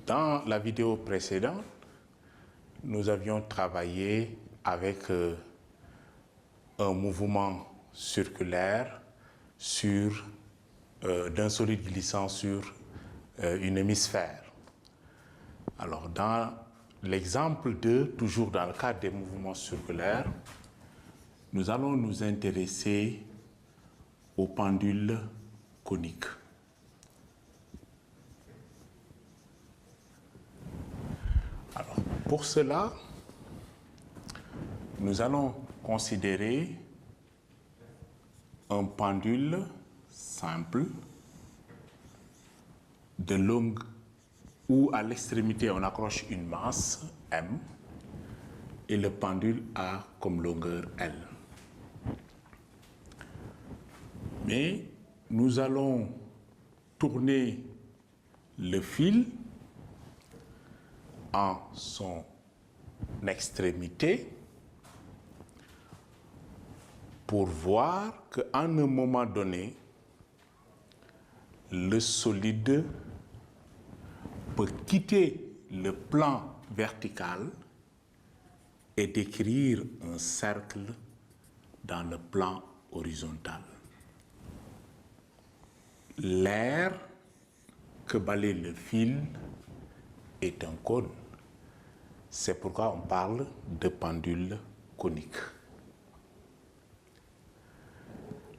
dans la vidéo précédente, nous avions travaillé avec un mouvement circulaire d'un solide glissant sur une hémisphère. Alors, dans l'exemple 2, toujours dans le cadre des mouvements circulaires, nous allons nous intéresser aux pendules coniques. Alors, pour cela, nous allons considérer un pendule simple de longue où à l'extrémité on accroche une masse M et le pendule a comme longueur L. Mais nous allons tourner le fil en son extrémité pour voir qu'à un moment donné, le solide peut quitter le plan vertical et décrire un cercle dans le plan horizontal. L'air que balaye le fil est un cône. C'est pourquoi on parle de pendule conique.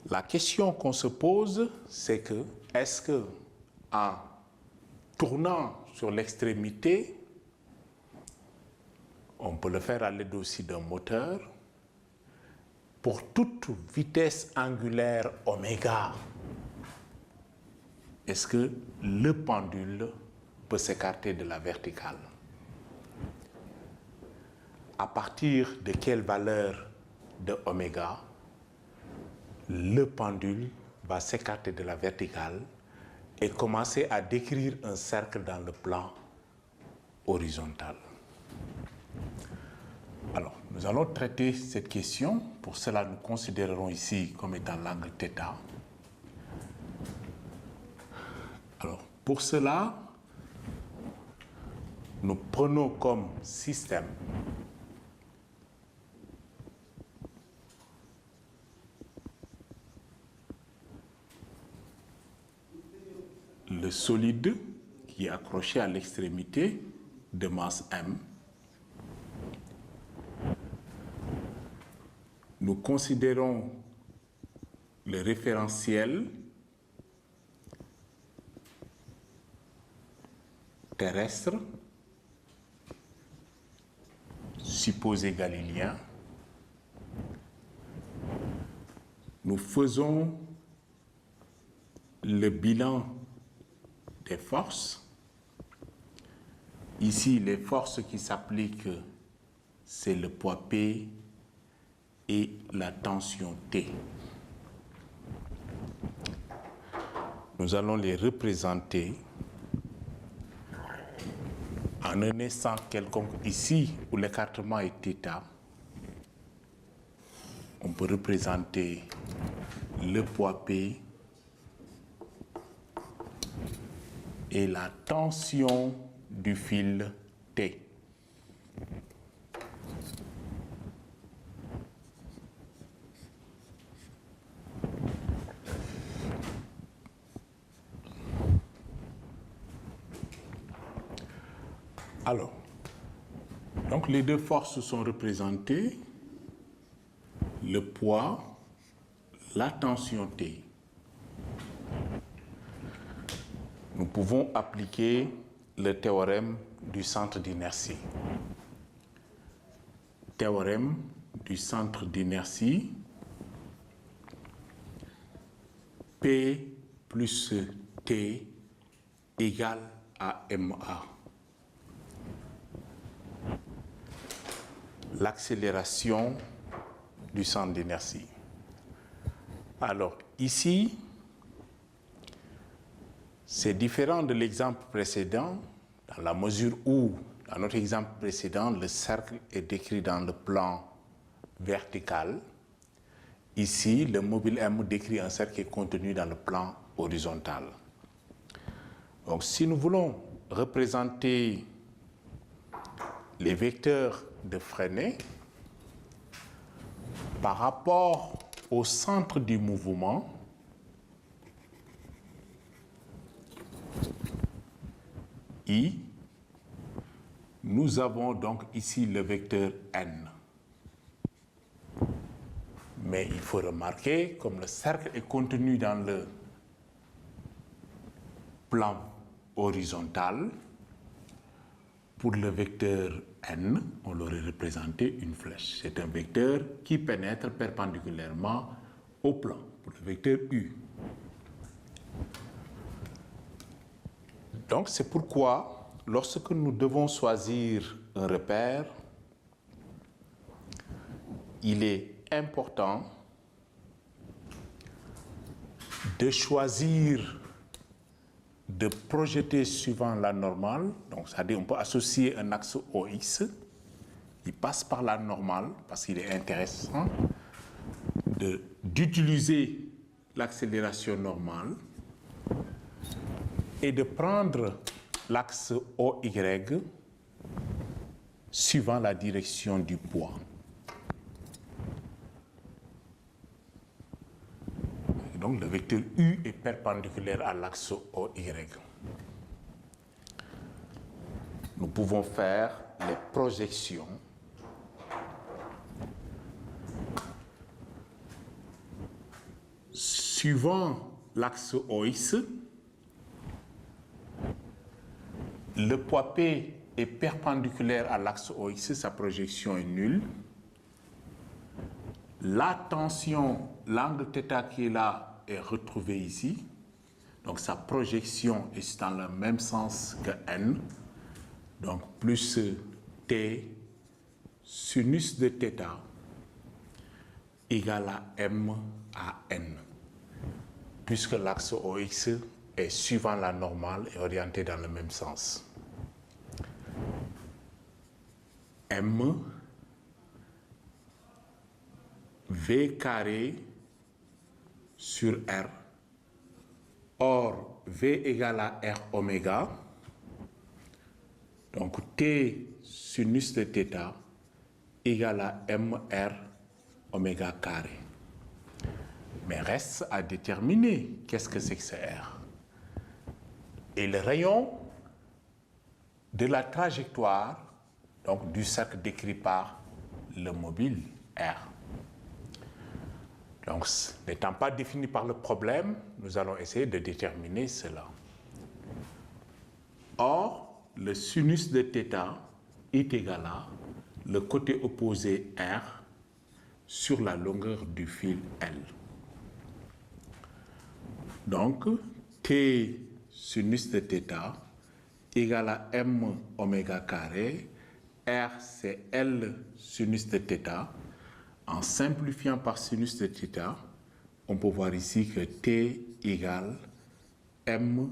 La question qu'on se pose, c'est que, est-ce que, en tournant sur l'extrémité, on peut le faire à l'aide aussi d'un moteur, pour toute vitesse angulaire oméga, est-ce que le pendule peut s'écarter de la verticale? À partir de quelle valeur de oméga le pendule va s'écarter de la verticale et commencer à décrire un cercle dans le plan horizontal. Alors, nous allons traiter cette question. Pour cela, nous considérerons ici comme étant l'angle θ. Alors, pour cela, nous prenons comme système le solide qui est accroché à l'extrémité de masse M. Nous considérons le référentiel terrestre supposé galiléen. Nous faisons le bilan des forces. Ici, les forces qui s'appliquent, c'est le poids P et la tension T. Nous allons les représenter en un instant quelconque. Ici, où l'écartement est θ, on peut représenter le poids P et la tension du fil T. Alors, donc les deux forces sont représentées, le poids, la tension T. Nous pouvons appliquer le théorème du centre d'inertie. Théorème du centre d'inertie, P plus T égale à MA. L'accélération du centre d'inertie. Alors, ici, c'est différent de l'exemple précédent, dans la mesure où, dans notre exemple précédent, le cercle est décrit dans le plan vertical. Ici, le mobile M décrit un cercle qui est contenu dans le plan horizontal. Donc, si nous voulons représenter les vecteurs de Freinet par rapport au centre du mouvement I, nous avons donc ici le vecteur n. Mais il faut remarquer, comme le cercle est contenu dans le plan horizontal, pour le vecteur n, on l'aurait représenté une flèche. C'est un vecteur qui pénètre perpendiculairement au plan, pour le vecteur u. Donc c'est pourquoi, lorsque nous devons choisir un repère, il est important de choisir de projeter suivant la normale, donc c'est-à-dire on peut associer un axe OX, il passe par la normale, parce qu'il est intéressant d'utiliser l'accélération normale et de prendre l'axe OY suivant la direction du poids. Donc le vecteur U est perpendiculaire à l'axe OY. Nous pouvons faire les projections suivant l'axe OX. Le poids P est perpendiculaire à l'axe OX, sa projection est nulle. La tension, l'angle θ qui est là, est retrouvé ici. Donc sa projection est dans le même sens que n. Donc plus t sinus de θ égale à m à n. Puisque l'axe OX est suivant la normale et orienté dans le même sens. M V carré sur R. Or, V égale à R oméga. Donc, T sinus de θ égale à MR oméga carré. Mais reste à déterminer qu'est-ce que c'est que ce R. Et le rayon de la trajectoire, donc du cercle décrit par le mobile R. Donc, n'étant pas défini par le problème, nous allons essayer de déterminer cela. Or, le sinus de θ est égal à le côté opposé R sur la longueur du fil L. Donc, T sinus de θ égale à M oméga carré. R, c'est L sinus de θ. En simplifiant par sinus de θ, on peut voir ici que T égale M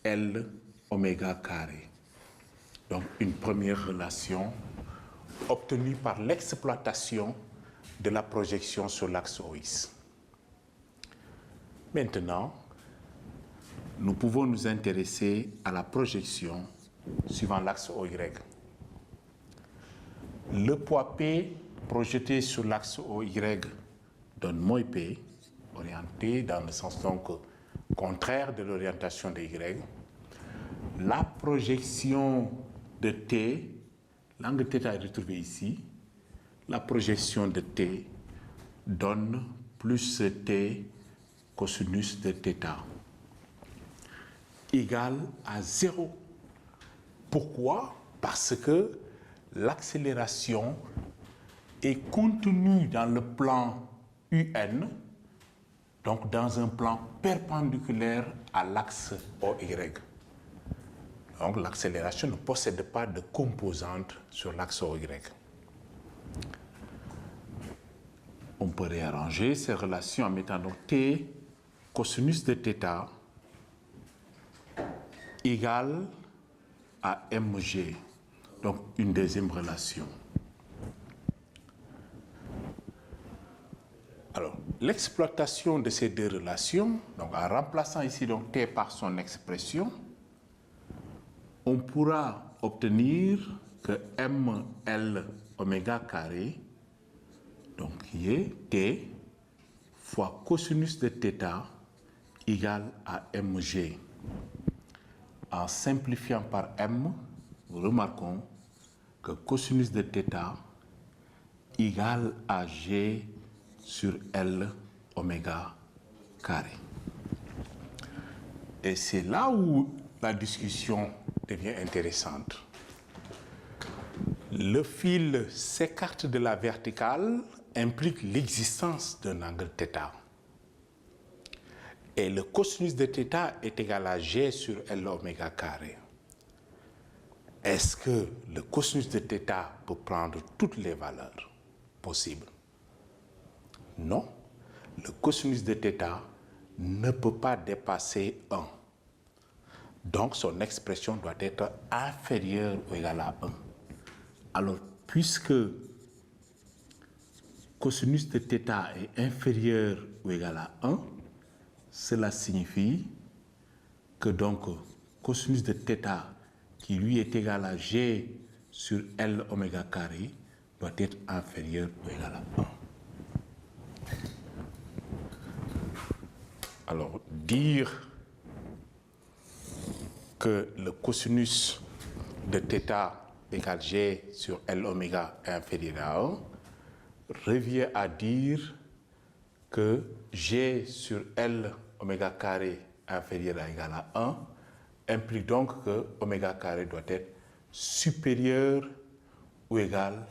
L oméga carré. Donc, une première relation obtenue par l'exploitation de la projection sur l'axe OX. Maintenant, nous pouvons nous intéresser à la projection suivant l'axe OY. Le poids P projeté sur l'axe OY donne moins P, orienté dans le sens donc contraire de l'orientation de Y. La projection de T, l'angle θ est retrouvé ici, la projection de T donne plus T cosinus de θ égale à 0. Pourquoi? Parce que l'accélération est contenue dans le plan UN, donc dans un plan perpendiculaire à l'axe OY. Donc l'accélération ne possède pas de composante sur l'axe OY. On peut réarranger ces relations en mettant donc T cosinus de θ égale à mg, donc une deuxième relation. Alors, l'exploitation de ces deux relations, donc en remplaçant ici donc T par son expression, on pourra obtenir que ml oméga carré, donc qui est t fois cosinus de θ égale à mg. En simplifiant par m, nous remarquons que cosinus de θ égale à g sur L oméga carré. Et c'est là où la discussion devient intéressante. Le fil s'écarte de la verticale implique l'existence d'un angle θ. Et le cosinus de θ est égal à g sur L oméga carré. Est-ce que le cosinus de θ peut prendre toutes les valeurs possibles? Non. Le cosinus de θ ne peut pas dépasser 1. Donc, son expression doit être inférieure ou égale à 1. Alors, puisque cosinus de θ est inférieur ou égal à 1, cela signifie que donc cosinus de θ, qui lui est égal à g sur L oméga carré, doit être inférieur ou égal à 1. Alors, dire que le cosinus de θ égale g sur L oméga est inférieur à 1 revient à dire que g sur L oméga carré inférieur à égal à 1 implique donc que oméga carré doit être supérieur ou égal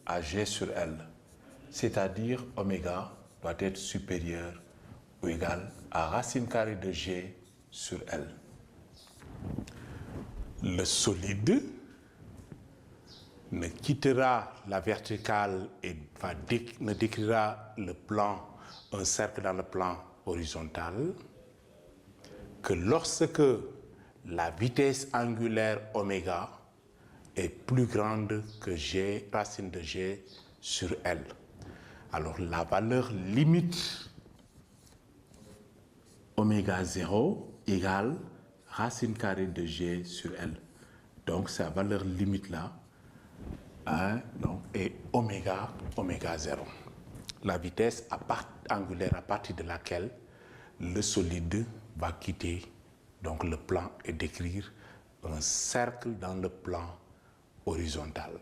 à g sur L. C'est-à-dire oméga doit être supérieur ou égal à racine carrée de g sur L. Le solide ne quittera la verticale et ne décrira le plan, un cercle dans le plan horizontal, que lorsque la vitesse angulaire oméga est plus grande que g, racine de g sur L. Alors la valeur limite oméga 0 égale racine carrée de g sur L. Donc sa valeur limite là est oméga 0. La vitesse angulaire à partir de laquelle le solide va quitter donc le plan et décrire un cercle dans le plan horizontal.